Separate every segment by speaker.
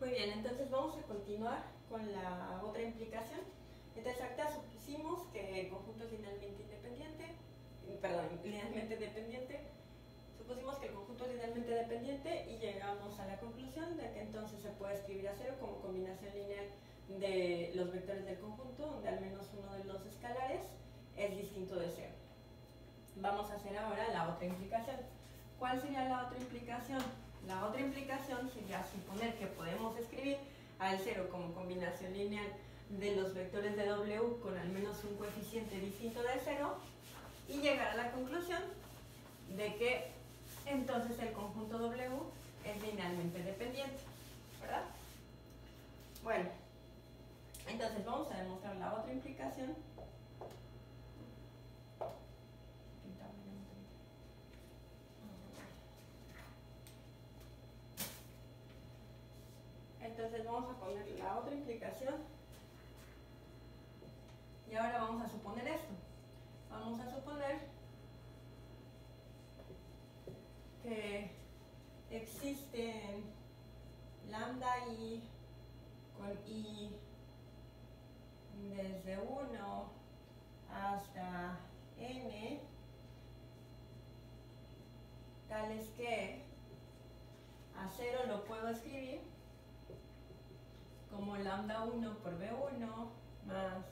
Speaker 1: Muy bien, entonces vamos a continuar con la otra implicación. Entonces acá supusimos que el conjunto es linealmente dependiente, supusimos que el conjunto es linealmente dependiente y llegamos a la conclusión de que entonces se puede escribir a cero como combinación lineal de los vectores del conjunto, donde al menos uno de los escalares es distinto de cero. Vamos a hacer ahora la otra implicación. ¿Cuál sería la otra implicación? La otra implicación sería suponer que podemos escribir al cero como combinación lineal de los vectores de W con al menos un coeficiente distinto de cero y llegar a la conclusión de que entonces el conjunto W es linealmente dependiente, ¿verdad? Bueno, entonces vamos a demostrar la otra implicación. Entonces vamos a poner la otra implicación y ahora vamos a suponer esto. Vamos a suponer que existen lambda i con i desde 1 hasta n, tales que a 0 lo puedo escribir como lambda 1 por b1 más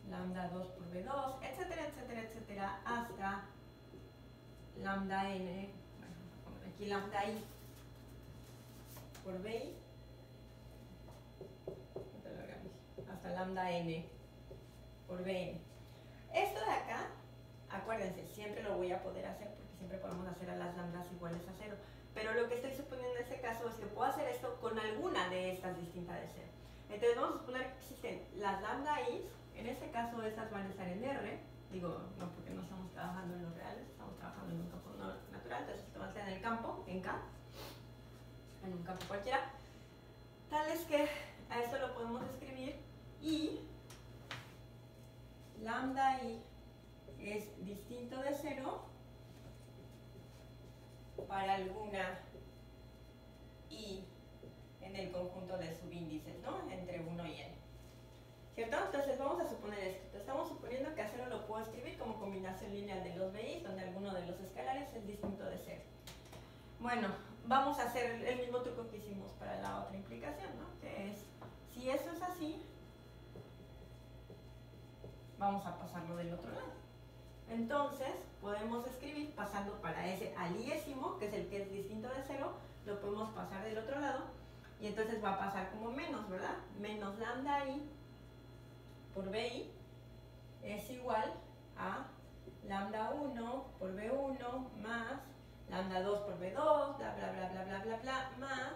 Speaker 1: lambda 2 por b2, etcétera, etcétera, etcétera, hasta lambda n, bueno, vamos a poner aquí lambda i por bi, hasta lambda n por bn. Esto de acá, acuérdense, siempre lo voy a poder hacer porque siempre podemos hacer a las lambdas iguales a 0. Pero lo que estoy suponiendo en este caso es que puedo hacer esto con alguna de estas distintas de 0. Entonces vamos a suponer que existen las lambda i, en este caso estas van a estar en R, digo, no porque no estamos trabajando en los reales, estamos trabajando en un campo natural, entonces esto va a estar en el campo, en K, en un campo cualquiera, tal es que a esto lo podemos escribir y lambda i es distinto de 0 para alguna i en el conjunto de subíndices, ¿no? Entre 1 y n. ¿Cierto? Entonces vamos a suponer esto. Estamos suponiendo que a 0 lo puedo escribir como combinación lineal de los BI, donde alguno de los escalares es distinto de 0. Bueno, vamos a hacer el mismo truco que hicimos para la otra implicación, ¿no? Que es, si eso es así, vamos a pasarlo del otro lado. Entonces, podemos escribir pasando para ese aliésimo, que es el que es distinto de 0, lo podemos pasar del otro lado, y entonces va a pasar como menos, ¿verdad? Menos lambda i por bi es igual a lambda 1 por b1 más lambda 2 por b2, bla, bla, bla, bla, bla, bla, bla, más,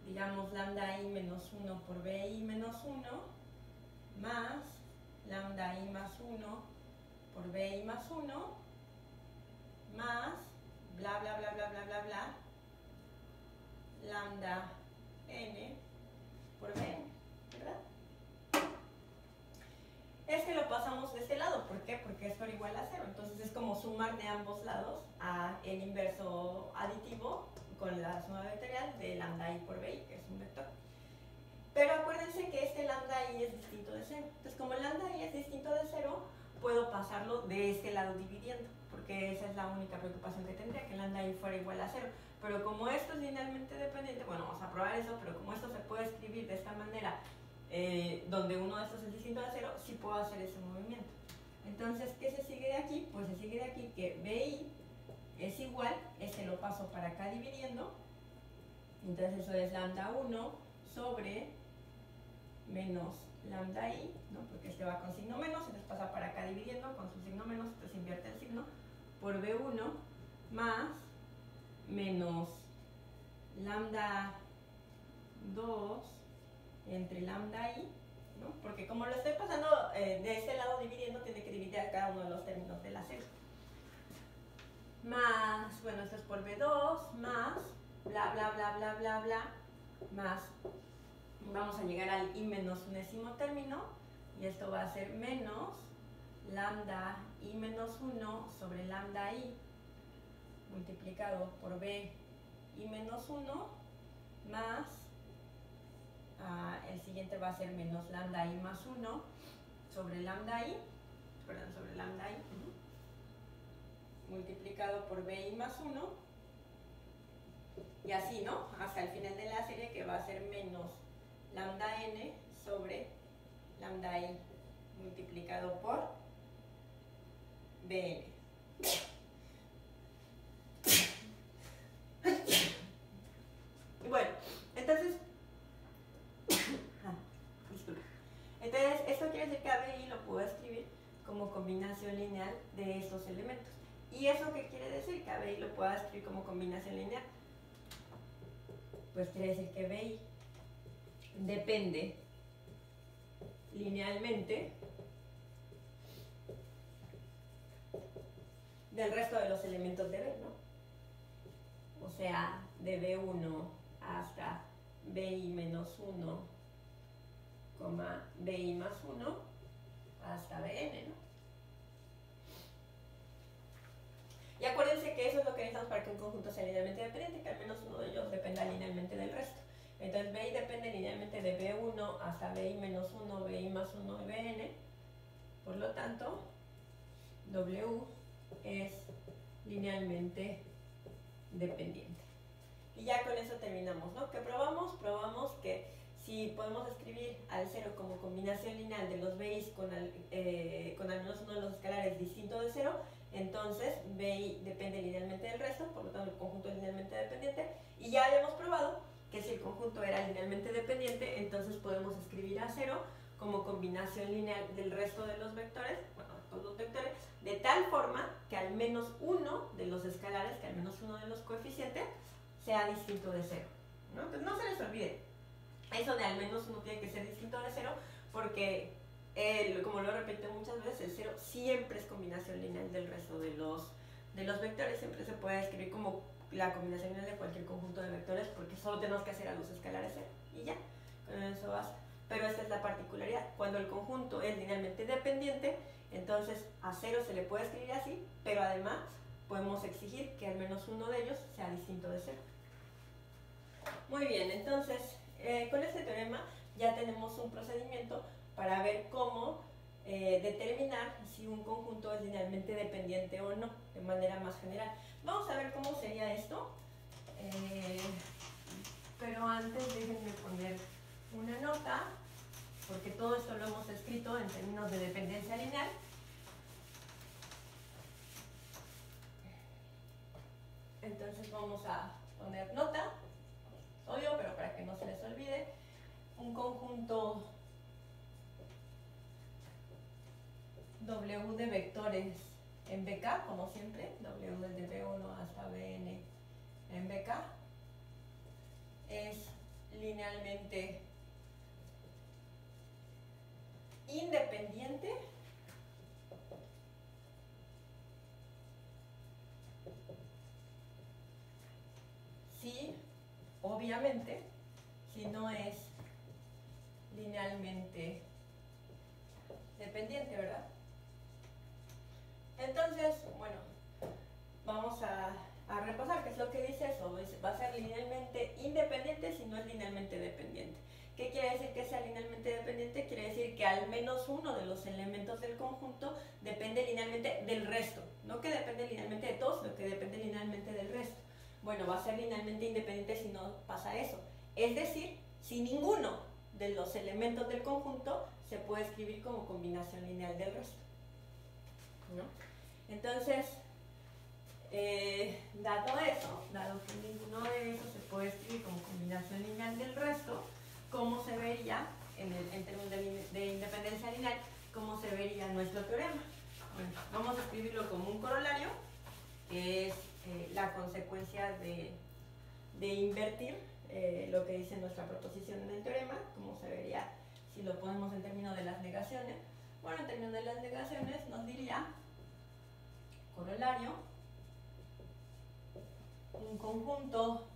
Speaker 1: digamos, lambda i menos 1 por bi menos 1, más lambda i más 1 por bi más 1, más, bla, bla, bla, bla, bla, bla, bla, lambda n por bn, ¿verdad? Es que lo pasamos de este lado, ¿por qué? Porque esto era igual a 0, entonces es como sumar de ambos lados a el inverso aditivo con la suma vectorial de lambda i por bi, que es un vector. Pero acuérdense que este lambda i es distinto de 0, entonces como el lambda i es distinto de 0, puedo pasarlo de este lado dividiendo, porque esa es la única preocupación que tendría, que el lambda i fuera igual a 0. Pero como esto es linealmente dependiente, bueno, vamos a probar eso, pero como esto se puede escribir de esta manera, donde uno de estos es distinto de 0, sí puedo hacer ese movimiento. Entonces, ¿qué se sigue de aquí? Pues se sigue de aquí que bi es igual, este lo paso para acá dividiendo, entonces eso es lambda 1 sobre menos lambda i, ¿no? Porque este va con signo menos, entonces pasa para acá dividiendo con su signo menos, entonces invierte el signo, por b1 más menos lambda 2 entre lambda i, ¿no? Porque como lo estoy pasando de este lado dividiendo, tiene que dividir a cada uno de los términos de la serie. Más, bueno, esto es por b2, más, bla, bla, bla, bla, bla, bla, más, vamos a llegar al i menos unésimo término, y esto va a ser menos lambda i menos 1 sobre lambda i multiplicado por b i menos 1 más va a ser menos lambda i más 1 sobre lambda i, sobre lambda i, multiplicado por bi más 1, y así, ¿no? Hasta el final de la serie, que va a ser menos lambda n sobre lambda i multiplicado por bn. Bueno, entonces, disculpe. Entonces, esto quiere decir que a BI lo puedo escribir como combinación lineal de estos elementos. ¿Y eso qué quiere decir? Que a BI lo puedo escribir como combinación lineal. Pues quiere decir que BI depende linealmente del resto de los elementos de B, ¿no? O sea, de B1 hasta BI menos 1, BI más 1 hasta Bn, ¿no? Y acuérdense que eso es lo que necesitamos para que un conjunto sea linealmente dependiente, que al menos uno de ellos dependa linealmente del resto. Entonces BI depende linealmente de B1 hasta BI menos 1, BI más 1 y Bn. Por lo tanto, W es linealmente dependiente. Y ya con eso terminamos, ¿no? ¿Qué probamos? Probamos que si podemos escribir al 0 como combinación lineal de los BIs con al menos uno de los escalares distinto de 0, entonces BI depende linealmente del resto, por lo tanto el conjunto es linealmente dependiente. Y ya habíamos probado que si el conjunto era linealmente dependiente, entonces podemos escribir a 0 como combinación lineal del resto de los vectores, bueno, todos los vectores, de tal forma que al menos uno de los escalares, que al menos uno de los coeficientes, sea distinto de 0, ¿no? Entonces no se les olvide, eso de al menos uno tiene que ser distinto de 0, porque, como lo repito muchas veces, el 0 siempre es combinación lineal del resto de los vectores, siempre se puede escribir como la combinación lineal de cualquier conjunto de vectores, porque solo tenemos que hacer a los escalares 0, y ya, con eso basta. Pero esta es la particularidad, cuando el conjunto es linealmente dependiente, entonces a 0 se le puede escribir así, pero además podemos exigir que al menos uno de ellos sea distinto de 0. Muy bien, entonces con este teorema ya tenemos un procedimiento para ver cómo determinar si un conjunto es linealmente dependiente o no, de manera más general. Vamos a ver cómo sería esto, pero antes déjenme poner una nota, porque todo esto lo hemos escrito en términos de dependencia lineal. Entonces vamos a poner nota, obvio, pero para que no se les olvide, un conjunto W de vectores en BK, como siempre, W desde B1 hasta Bn en BK, es linealmente independiente si, obviamente, si no es linealmente dependiente, ¿verdad? Entonces, bueno, vamos a repasar qué es lo que dice eso. Va a ser linealmente independiente si no es linealmente dependiente. ¿Qué quiere decir que sea linealmente dependiente? Quiere decir que al menos uno de los elementos del conjunto depende linealmente del resto. No que depende linealmente de todos, sino que depende linealmente del resto. Bueno, va a ser linealmente independiente si no pasa eso. Es decir, si ninguno de los elementos del conjunto se puede escribir como combinación lineal del resto, ¿no? Entonces, dado eso, dado que ninguno de esos se puede escribir como combinación lineal del resto, ¿cómo se vería, en términos de independencia lineal, cómo se vería nuestro teorema? Bueno, vamos a escribirlo como un corolario, que es la consecuencia de invertir lo que dice nuestra proposición en el teorema. ¿Cómo se vería si lo ponemos en términos de las negaciones? Bueno, en términos de las negaciones nos diría corolario, un conjunto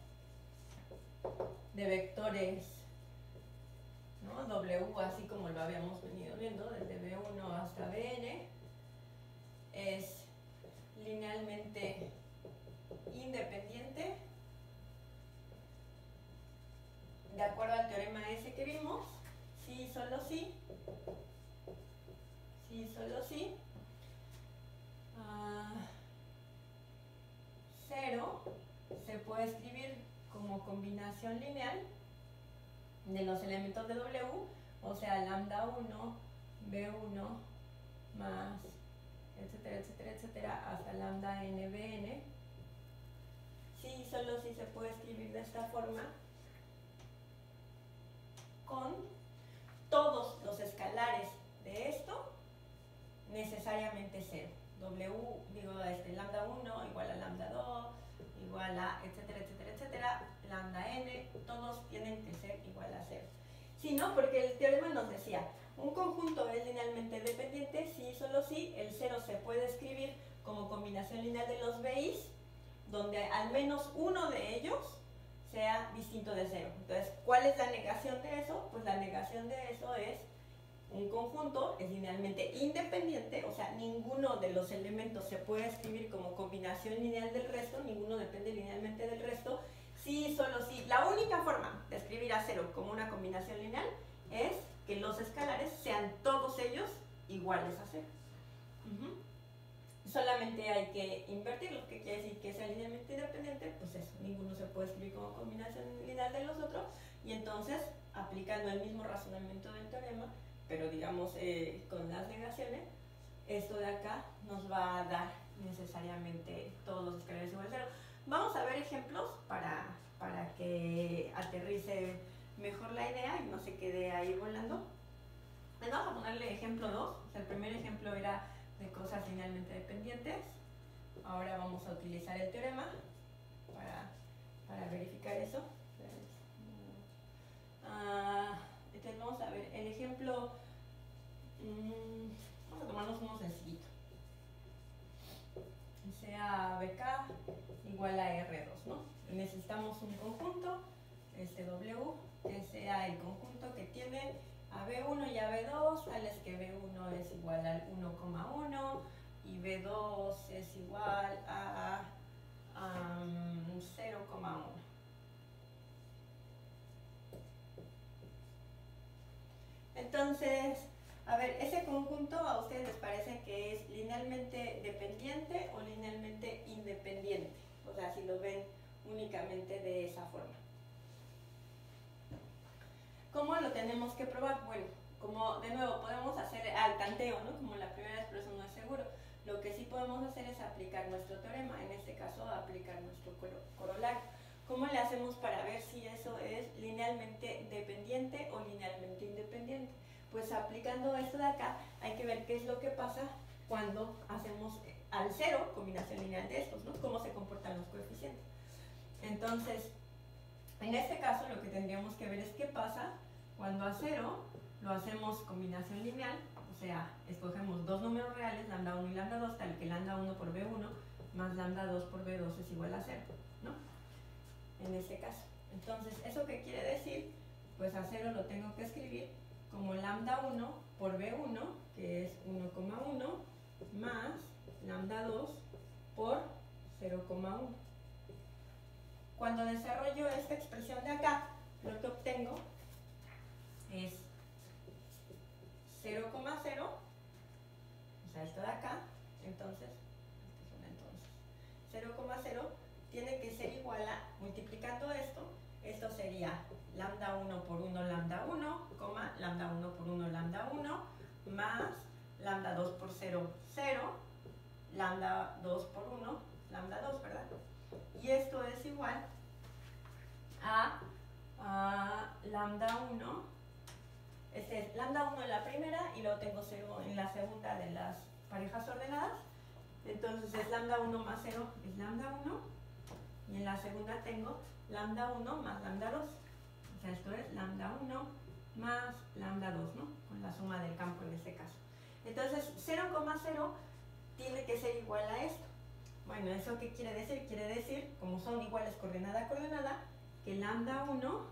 Speaker 1: de vectores, ¿no? W, así como lo habíamos venido viendo, desde B1 hasta Bn, es linealmente independiente de acuerdo al teorema ese que vimos, si sí, solo sí, 0 se puede escribir como combinación lineal de los elementos de W, o sea, lambda 1, B1, más, etcétera, etcétera, etcétera, hasta lambda n, Bn. Sí, solo sí se puede escribir de esta forma, con todos los escalares de esto necesariamente 0. Lambda 1 igual a lambda 2, igual a etcétera, etcétera, etcétera, lambda n, todos tienen que ser igual a 0. Sí, ¿no? Porque el teorema nos decía, un conjunto es linealmente dependiente si solo si el 0 se puede escribir como combinación lineal de los BIs, donde al menos uno de ellos sea distinto de 0. Entonces, ¿cuál es la negación de eso? Pues la negación de eso es un conjunto es linealmente independiente, o sea, ninguno de los elementos se puede escribir como combinación lineal del resto, ninguno depende linealmente del resto, sí, solo sí. La única forma de escribir a 0 como una combinación lineal es que los escalares sean todos ellos iguales a 0. Solamente hay que invertirlo, que quiere decir que sea linealmente independiente, pues eso, ninguno se puede escribir como combinación lineal de los otros, y entonces, aplicando el mismo razonamiento del teorema, pero digamos con las negaciones, esto de acá nos va a dar necesariamente todos los escalares iguales a 0. Vamos a ver ejemplos para que aterrice mejor la idea y no se quede ahí volando. Les vamos a ponerle ejemplo 2. O sea, el primer ejemplo era de cosas linealmente dependientes. Ahora vamos a utilizar el teorema para verificar eso. Entonces vamos a ver el ejemplo. Vamos a tomarnos uno sencillito. Sea BK igual a R2, ¿no? Necesitamos un conjunto, este W, que sea el conjunto que tiene a B1 y a B2, tales que B1 es igual al 1,1 y B2 es igual a 0,1. Entonces, a ver, ¿ese conjunto a ustedes les parece que es linealmente dependiente o linealmente independiente? O sea, si lo ven únicamente de esa forma. ¿Cómo lo tenemos que probar? Bueno, como de nuevo podemos hacer al tanteo, ¿no? Como la primera vez, pero eso no es seguro. Lo que sí podemos hacer es aplicar nuestro teorema, en este caso aplicar nuestro corolario. ¿Cómo le hacemos para ver si eso es linealmente dependiente o linealmente independiente? Pues aplicando esto de acá, hay que ver qué es lo que pasa cuando hacemos al 0 combinación lineal de estos, ¿no? Cómo se comportan los coeficientes. Entonces, en este caso lo que tendríamos que ver es qué pasa cuando a 0 lo hacemos combinación lineal, o sea, escogemos dos números reales, lambda 1 y lambda 2, tal que lambda 1 por B1 más lambda 2 por B2 es igual a 0, ¿no? En este caso. Entonces, ¿eso qué quiere decir? Pues a 0 lo tengo que escribir como lambda 1 por B1, que es 1,1, más lambda 2 por 0,1. Cuando desarrollo esta expresión de acá, lo que obtengo es 0,0, o sea, esto de acá, entonces, 0,0 tiene que ser igual a, multiplicando esto sería lambda 1 por 1 lambda 1, lambda 1 por 1 lambda 1, más lambda 2 por 0, 0, lambda 2 por 1, lambda 2, ¿verdad? Y esto es igual a lambda 1, este es lambda 1 en la primera y luego tengo 0 en la segunda de las parejas ordenadas. Entonces es lambda 1 más 0 es lambda 1 y en la segunda tengo lambda 1 más lambda 2. O sea, esto es lambda 1 más lambda 2, ¿no? Con la suma del campo en este caso. Entonces 0,0 tiene que ser igual a esto. Bueno, ¿eso qué quiere decir? Quiere decir, como son iguales coordenada a coordenada, que lambda 1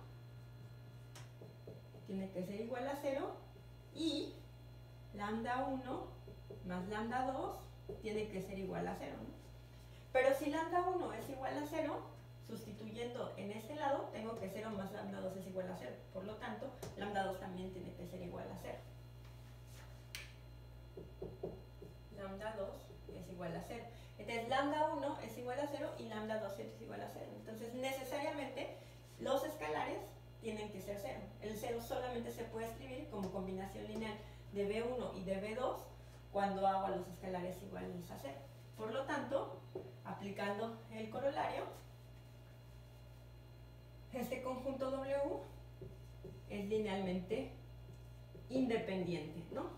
Speaker 1: tiene que ser igual a 0 y lambda 1 más lambda 2 tiene que ser igual a 0, ¿no? Pero si lambda 1 es igual a 0, Sustituyendo en este lado, tengo que 0 más lambda 2 es igual a 0. Por lo tanto, lambda 2 también tiene que ser igual a 0. Lambda 2 es igual a 0. Entonces, lambda 1 es igual a 0 y lambda 2 es igual a 0. Entonces, necesariamente, los escalares tienen que ser 0. El 0 solamente se puede escribir como combinación lineal de B1 y de B2 cuando hago a los escalares iguales a 0. Por lo tanto, aplicando el corolario, este conjunto W es linealmente independiente, ¿no?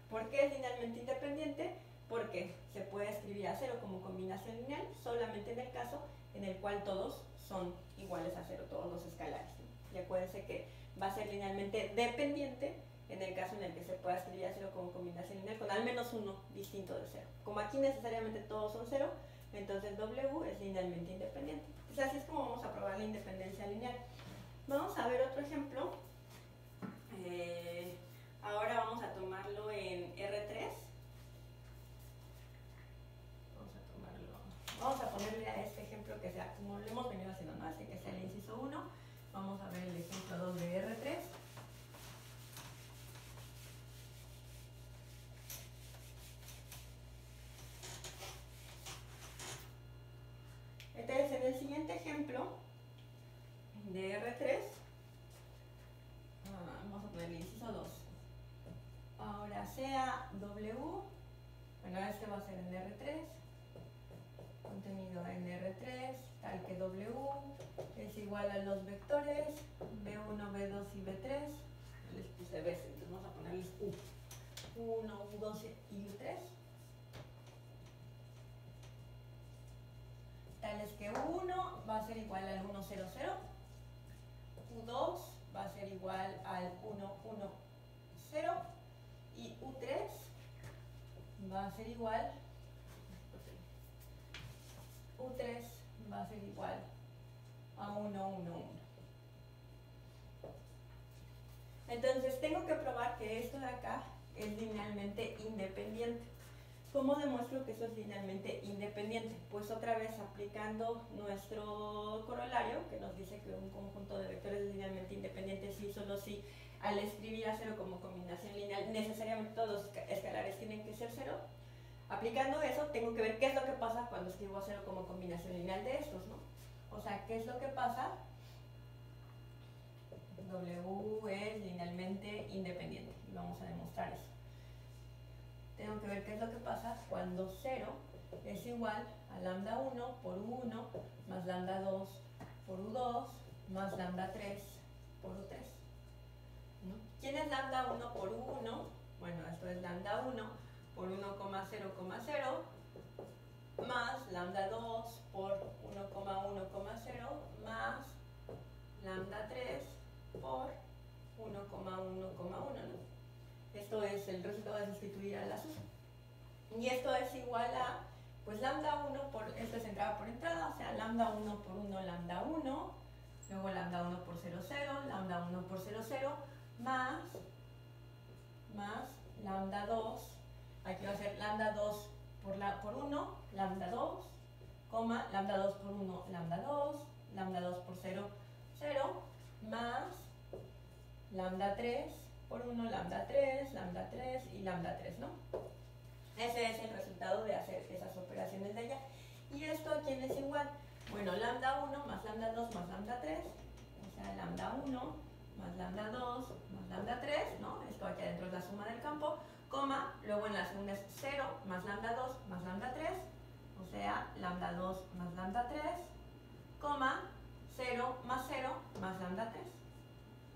Speaker 1: ¿Por qué es linealmente independiente? Porque se puede escribir a 0 como combinación lineal solamente en el caso en el cual todos son iguales a 0, todos los escalares, ¿no? Y acuérdense que va a ser linealmente dependiente en el caso en el que se pueda escribir a 0 como combinación lineal con al menos uno distinto de 0. Como aquí necesariamente todos son 0, entonces W es linealmente independiente. Entonces así es como vamos a probar la independencia lineal. Vamos a ver otro ejemplo. Ahora vamos a tomarlo en R3. Vamos a ponerle a este ejemplo que sea, como lo hemos venido haciendo, ¿no? Así que sea el inciso 1. Vamos a ver el ejemplo 2 de R3. Entonces, en el siguiente ejemplo de R3, vamos a poner el inciso 2. Ahora sea W, bueno, este va a ser en R3, contenido en R3, tal que W es igual a los vectores B1, B2 y B3. Les puse B, entonces vamos a ponerles U. U1, U2 y U3. Tal es que U1 va a ser igual al 1, 0, 0. U2 va a ser igual al 1, 1, 0. Y U3 va a ser igual, U3 va a ser igual a 1, 1, 1. Entonces tengo que probar que esto de acá es linealmente independiente. ¿Cómo demuestro que eso es linealmente independiente? Pues otra vez aplicando nuestro corolario, que nos dice que un conjunto de vectores es linealmente independiente si solo si al escribir a 0 como combinación lineal necesariamente todos los escalares tienen que ser 0. Aplicando eso, tengo que ver qué es lo que pasa cuando escribo a 0 como combinación lineal de estos, ¿no? O sea, ¿qué es lo que pasa? W es linealmente independiente y vamos a demostrar eso. Tengo que ver qué es lo que pasa cuando 0 es igual a lambda 1 por U1 más lambda 2 por U2 más lambda 3 por U3. ¿No? ¿Quién es lambda 1 por U1? Bueno, esto es lambda 1 por 1,0,0 más lambda 2 por 1,1,0 más lambda 3 por 1,1,1, ¿no? Esto es el resultado de sustituir a la SUS. Y esto es igual a, pues lambda 1 por, esto es entrada por entrada, o sea, lambda 1 por 1, lambda 1, luego lambda 1 por 0, 0, lambda 1 por 0, 0, más lambda 2, aquí va a ser lambda 2 por 1, lambda 2, coma, lambda 2 por 1, lambda 2, lambda 2 por 0, 0, más lambda 3 por 1, lambda 3 y lambda 3, ¿no? Ese es el resultado de hacer esas operaciones de allá. ¿Y esto a quién es igual? Bueno, lambda 1 más lambda 2 más lambda 3, o sea, lambda 1 más lambda 2 más lambda 3, ¿no? Esto aquí adentro es la suma del campo, coma, luego en la segunda es 0 más lambda 2 más lambda 3, o sea, lambda 2 más lambda 3, coma, 0 más 0 más lambda 3,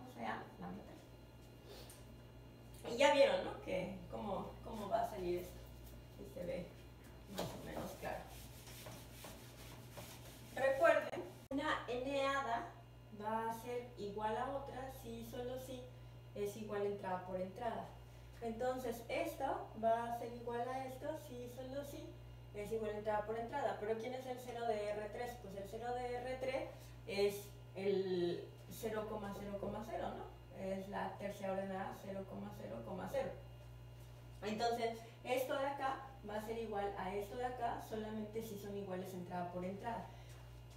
Speaker 1: o sea, lambda 3. Y ya vieron, ¿no? Que cómo va a salir esto, si se ve más o menos claro. Recuerden, una eneada va a ser igual a otra si solo si es igual entrada por entrada. Entonces, esto va a ser igual a esto si solo si es igual entrada por entrada. Pero ¿quién es el 0 de R3? Pues el 0 de R3 es el 0,0,0, ¿no? Es la tercera ordenada 0,0,0. Entonces, esto de acá va a ser igual a esto de acá, solamente si son iguales entrada por entrada.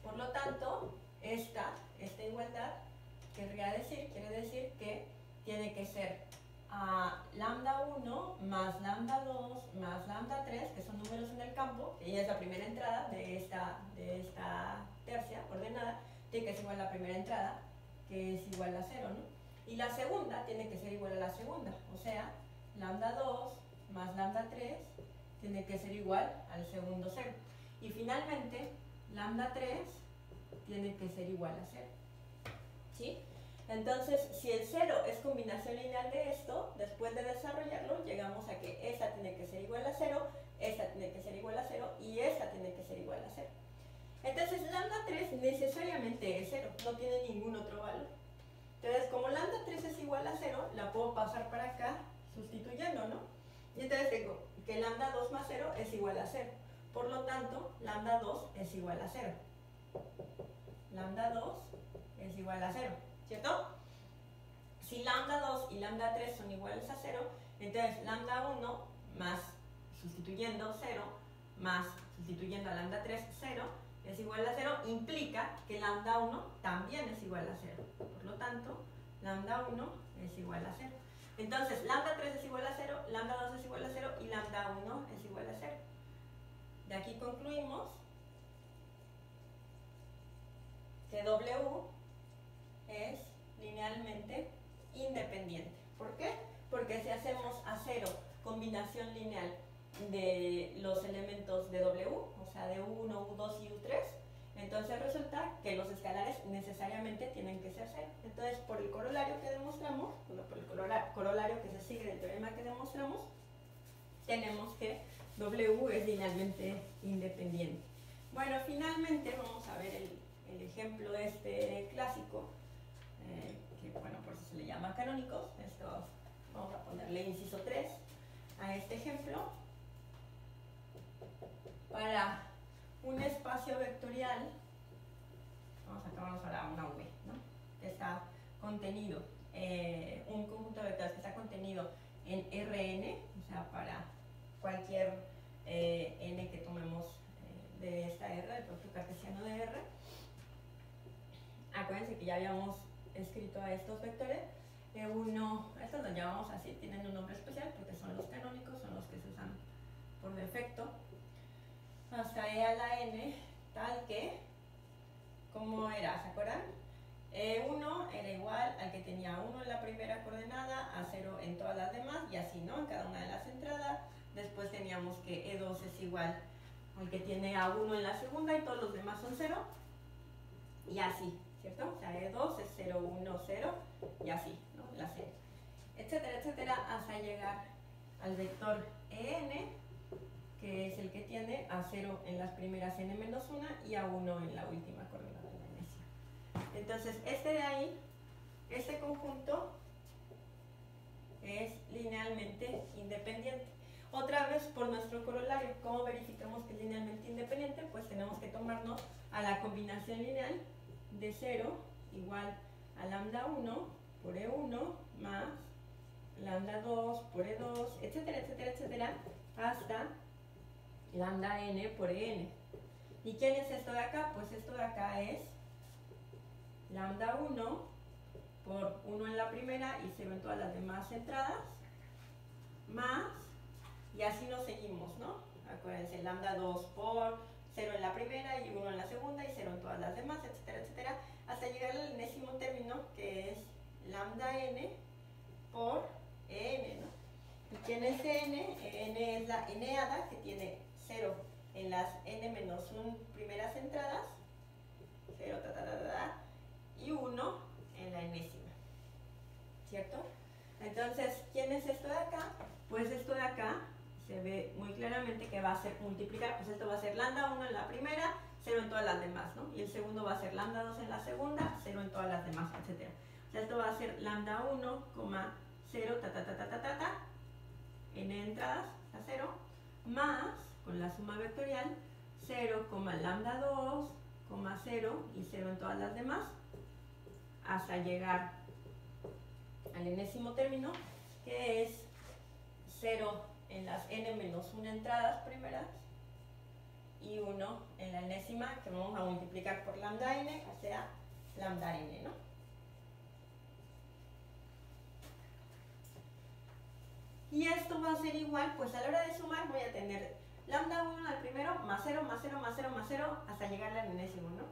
Speaker 1: Por lo tanto, esta igualdad quiere decir que tiene que ser lambda 1 más lambda 2 más lambda 3, que son números en el campo, que ya es la primera entrada de esta tercia ordenada, tiene que ser igual a la primera entrada, que es igual a 0, ¿no? Y la segunda tiene que ser igual a la segunda, o sea, lambda 2 más lambda 3 tiene que ser igual al segundo 0. Y finalmente, lambda 3 tiene que ser igual a 0. ¿Sí? Entonces, si el 0 es combinación lineal de esto, después de desarrollarlo, llegamos a que esta tiene que ser igual a 0, esta tiene que ser igual a 0 y esta tiene que ser igual a 0. Entonces, lambda 3 necesariamente es 0, no tiene ningún otro valor. Entonces, como lambda 3 es igual a 0, la puedo pasar para acá sustituyendo, ¿no? Y entonces tengo que lambda 2 más 0 es igual a 0. Por lo tanto, lambda 2 es igual a 0. Lambda 2 es igual a 0, ¿cierto? Si lambda 2 y lambda 3 son iguales a 0, entonces lambda 1 más sustituyendo 0 más sustituyendo a lambda 3, 0 es igual a 0, implica que lambda 1 también es igual a 0. Por lo tanto, lambda 1 es igual a 0. Entonces, lambda 3 es igual a 0, lambda 2 es igual a 0 y lambda 1 es igual a 0. De aquí concluimos que W es linealmente independiente. ¿Por qué? Porque si hacemos a 0 combinación lineal de los elementos de W, o sea de U1, U2 y U3, entonces resulta que los escalares necesariamente tienen que ser 0. Entonces, por el corolario que demostramos, por el corolario que se sigue del teorema que demostramos, tenemos que W es linealmente independiente. Bueno, finalmente vamos a ver el ejemplo este clásico, que bueno, por eso se le llama canónicos. Esto vamos a ponerle inciso 3 a este ejemplo. Para un espacio vectorial, vamos ahora a una V, ¿no? Que está contenido, un conjunto de vectores que está contenido en Rn, o sea, para cualquier n que tomemos de esta R, el producto cartesiano de R. Acuérdense que ya habíamos escrito a estos vectores. Estos los llamamos así, tienen un nombre especial porque son los canónicos, son los que se usan por defecto. Hasta e a la n, tal que, ¿cómo era? ¿Se acuerdan? E1 era igual al que tenía 1 en la primera coordenada, a 0 en todas las demás, y así, ¿no? En cada una de las entradas. Después teníamos que E2 es igual al que tiene a 1 en la segunda y todos los demás son 0. Y así, ¿cierto? O sea, E2 es 0, 1, 0, y así, ¿no? La serie. Etcétera, etcétera, hasta llegar al vector En, que es el que tiene a 0 en las primeras n-1 y a 1 en la última coordenada de la enésima. Entonces, este de ahí, este conjunto es linealmente independiente. Otra vez por nuestro corolario, ¿cómo verificamos que es linealmente independiente? Pues tenemos que tomarnos a la combinación lineal de 0 igual a lambda 1 por E1 más lambda 2 por E2, etcétera, etcétera, etcétera, hasta lambda n por En. ¿Y quién es esto de acá? Pues esto de acá es lambda 1 por 1 en la primera y 0 en todas las demás entradas, más, y así nos seguimos, ¿no? Acuérdense, lambda 2 por 0 en la primera y 1 en la segunda y 0 en todas las demás, etcétera, etcétera, hasta llegar al enésimo término, que es lambda n por En, ¿no? ¿Y quién es n? N es la eneada, que tiene 0 en las n-1 primeras entradas, 0, y 1 en la enésima, ¿cierto? Entonces, ¿quién es esto de acá? Pues esto de acá se ve muy claramente que va a ser multiplicar, pues esto va a ser lambda 1 en la primera, 0 en todas las demás, ¿no? Y el segundo va a ser lambda 2 en la segunda, 0 en todas las demás, etc. O sea, esto va a ser lambda 1, 0, n entradas a 0, más, con la suma vectorial, 0, lambda 2, 0 y 0 en todas las demás, hasta llegar al enésimo término, que es 0 en las n-1 entradas primeras y 1 en la enésima, que vamos a multiplicar por lambda n, que sea lambda n, ¿no? Y esto va a ser igual, pues a la hora de sumar voy a tener lambda 1 al primero, más 0, más 0, más 0, más 0, hasta llegar al enésimo, ¿no?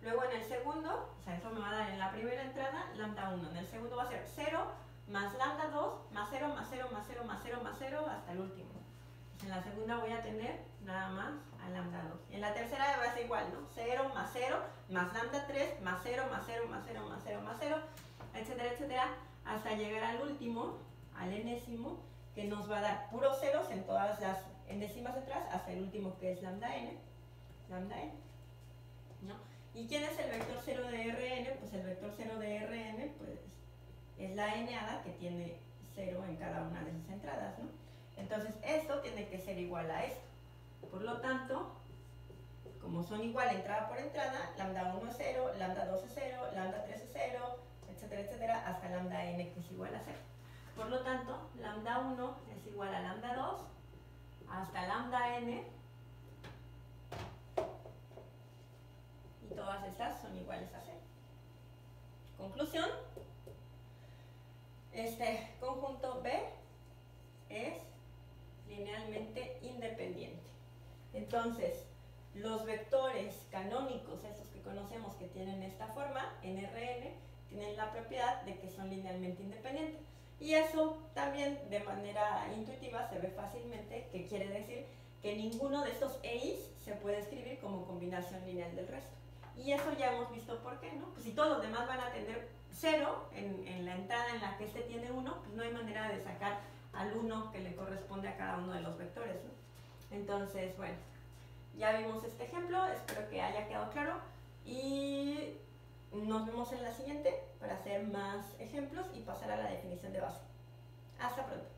Speaker 1: Luego en el segundo, o sea, eso me va a dar en la primera entrada lambda 1. En el segundo va a ser 0, más lambda 2, más 0, más 0, más 0, más 0, más 0, hasta el último. Pues en la segunda voy a tener nada más a lambda 2. En la tercera va a ser igual, ¿no? 0, más lambda 3, más 0, más 0, más 0, más 0, más 0, etcétera, etcétera, hasta llegar al último, al enésimo, que nos va a dar puros ceros en todas las endécimas atrás, hasta el último que es lambda n, ¿no? ¿Y quién es el vector 0 de Rn? Pues el vector 0 de Rn pues, es la n-ada que tiene 0 en cada una de sus entradas, ¿no? Entonces esto tiene que ser igual a esto. Por lo tanto, como son igual entrada por entrada, lambda 1 es 0, lambda 2 es 0, lambda 3 es 0, etcétera, etcétera, hasta lambda n que es igual a 0. Por lo tanto, lambda 1 es igual a lambda 2 hasta lambda n, y todas estas son iguales a 0. Conclusión, este conjunto B es linealmente independiente. Entonces, los vectores canónicos, esos que conocemos que tienen esta forma, en Rn, tienen la propiedad de que son linealmente independientes. Y eso también de manera intuitiva se ve fácilmente, que quiere decir que ninguno de estos EIs se puede escribir como combinación lineal del resto. Y eso ya hemos visto por qué, ¿no? Pues si todos los demás van a tener 0 en la entrada en la que este tiene 1, pues no hay manera de sacar al 1 que le corresponde a cada uno de los vectores, ¿no? Entonces, bueno, ya vimos este ejemplo, espero que haya quedado claro y nos vemos en la siguiente para hacer más ejemplos y pasar a la definición de base. Hasta pronto.